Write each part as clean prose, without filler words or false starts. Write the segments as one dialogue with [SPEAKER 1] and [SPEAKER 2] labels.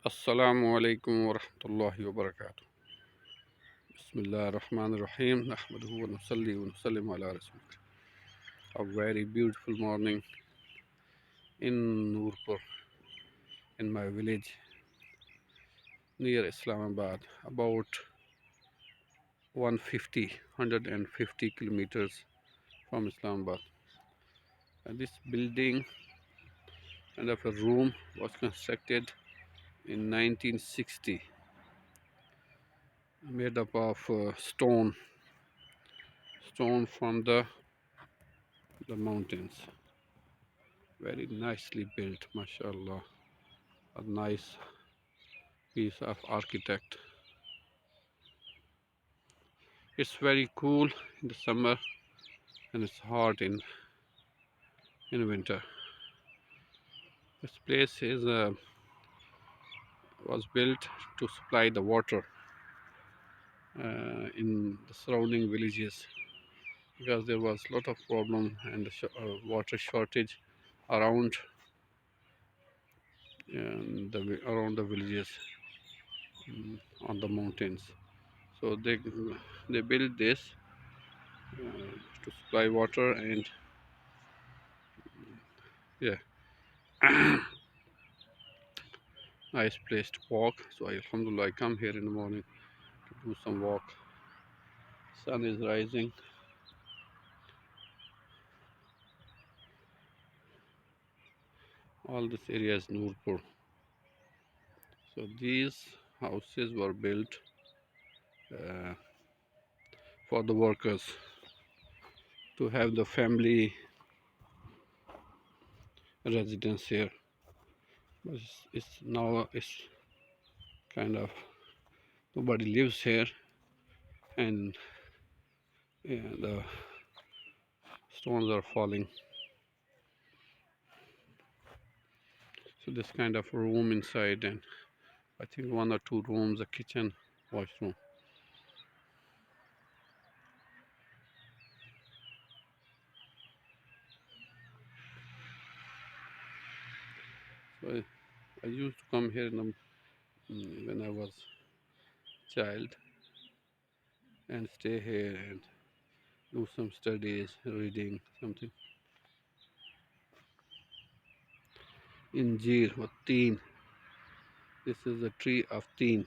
[SPEAKER 1] Assalamu alaikum wa rahmatullahi wa barakatuh. Bismillah ar-Rahman ar-Rahim. Nahmaduhu wa nusalli wa nusallimu ala rasulih. A very beautiful morning in Nurpur, in my village near Islamabad, about 150 kilometers from Islamabad. And this building kind of a room was constructed in 1960, made up of stone from the mountains. Very nicely built, mashallah. A nice piece of architect. It's very cool in the summer and it's hot in winter. This place was built to supply the water in the surrounding villages, because there was a lot of problem and water shortage around around the villages, on the mountains. So they built this to supply water, and yeah, nice place to walk. So alhamdulillah, I come here in the morning to do some walk. Sun is rising. All this area is Nurpur. So these houses were built uh, for the workers to have the family residence here. But it's kind of nobody lives here, and yeah, the stones are falling. So this kind of room inside, and I think one or two rooms, a kitchen, washroom. So I used to come here when I was child and stay here and do some studies, reading something. Injir or teen. This is the tree of teen.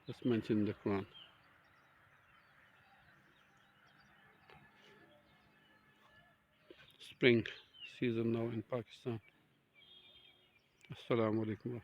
[SPEAKER 1] That's mentioned in the Quran. Spring season now in Pakistan. Assalamu alaikum.